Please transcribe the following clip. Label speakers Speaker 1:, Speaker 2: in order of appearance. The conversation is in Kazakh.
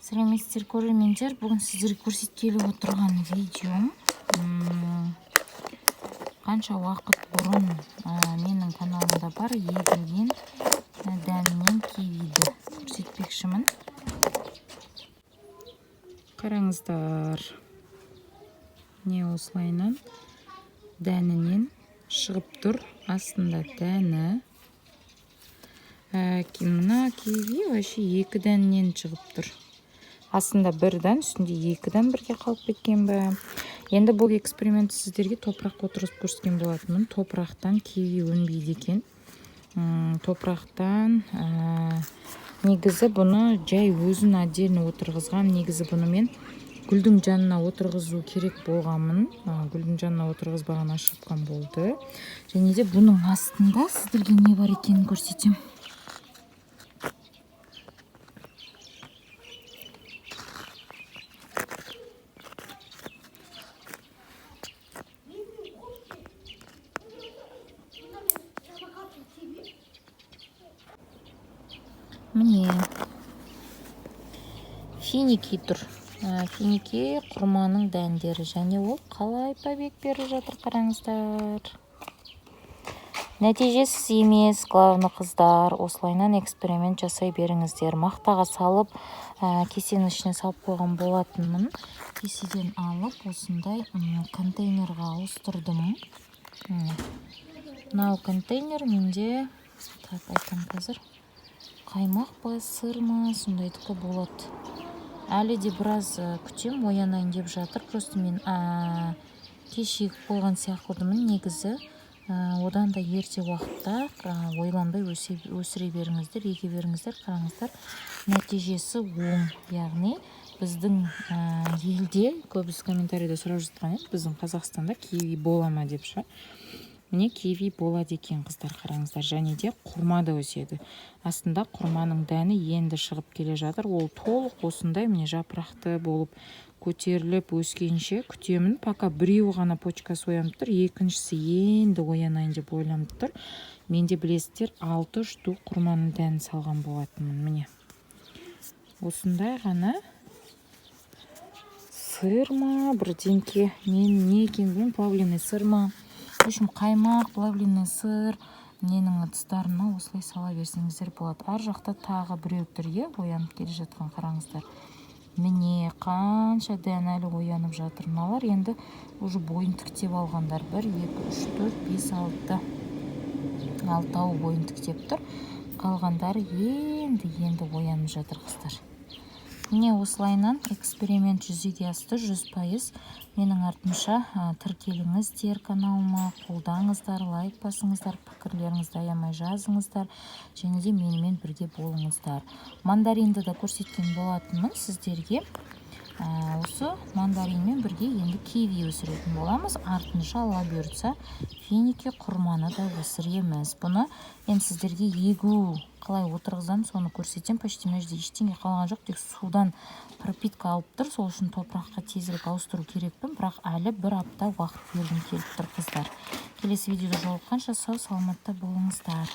Speaker 1: Сәлеметсіздер көрермендер, бүгін сіздерге көрсеткелі отырған видеом қанша уақыт бұрын менің каналымда бар егілген дәнінен кивиді көрсетпекшімін. Қараңыздар, не осылайынан дәнінен шығып тұр. Астында дәні. Мына киви вообще екі дәнінен шығып тұр. Астында бір дән, үстінде екі дән бірге қалып кеткен бе. Енді бұл эксперимент сіздерге топыраққа отырғызып көрсеткен болатынмын. Топырақтан киви өнбейді екен. Топырақтан негізі бұны жай өзін отдельно отырғызған. Негізі бұны мен гүлдің жанына отырғызу керек болғанмын. Гүлдің жанына отырғызбаған ошибкам болды. Және де бұның астында сіздерге не бар екенін көрсетем. Міне финики тұр. Финики құрманың дәндері, және ол қалай побег беріп жатыр, қараңыздар. Нәтижесіз емес, главный қыздар. Осылайынан эксперимент жасай беріңіздер. Мақтаға салып, кесенің ішіне салып қойған болатынмын. Кеседен алып, осындай контейнерға ауыстырдым. Мынау контейнер менде, айтам қазір, қаймақ па, сыр ма, сондайдікі болады. Әлі де біраз күтем, оянайын деп жатыр. Просто мен кешегі қойған сияқтымын. Негізі одан да ерте уақытта ойланбай өсіре беріңіздер, еге беріңіздер. Қараңыздар, нәтижесі оң. Яғни біздің елде көбісі комментарийда сұрап жатқан еді, біздің Қазақстанда киви бола ма деп ше. Міне киви болады екен, қыздар, қараңыздар. Және де құрма да өседі. Астында құрманың дәні енді шығып келе жатыр. Ол толық осындай міне жапырақты болып көтеріліп өскенше күтемін. Пока біреу ғана почкасы оянып тұр, екіншісі енді оянайын деп ойланып тұр. Менде білесіздер 6 штук құрманың дәнін салған болатынмын. Міне осындай ғана сыр ма, бірдеңке, мен не екен білмеймін, плавленый сыр ма. В общем, қаймақ, плавленый сыр, ненің ыдыстарына осылай сала берсеңіздер болады. Ар жақта тағы біреу тұр, оянып келе жатқан, қараңыздар. Міне қанша дән әлі оянып жатыр. Мыналар енді уже бойын тіктеп алғандар. 1, 2, 3, 4, 5, 6. 6-ау бойын тіктеп тұр. Қалғандары енді оянып жатыр, қыздар. Міне осылайынан эксперимент жүзеге асты 100%. Менің артымша тіркеліңіздер каналыма, қолдаңыздар, лайк басыңыздар, пікірлеріңізді аямай жазыңыздар, және де менімен бірге болыңыздар. Мандаринді да көрсеткен болатынмын сіздерге. Осы мандаринмен бірге енді киви өсіретін боламыз. Артынша алла бұйыртса финики құрманы да өсіреміз. Бұны енді сіздерге егу қалай отырғызам, соны көрсетем. Почти мына жерде ештеңе қалған жоқ, тек судан пропитка алып тұр. Сол үшін топыраққа тезірек ауыстыру керекпін, бірақ әлі 1 апта уақыт бергім келіп тұр, қыздар. Келесі видеода жолыққанша сау саламатта болыңыздар.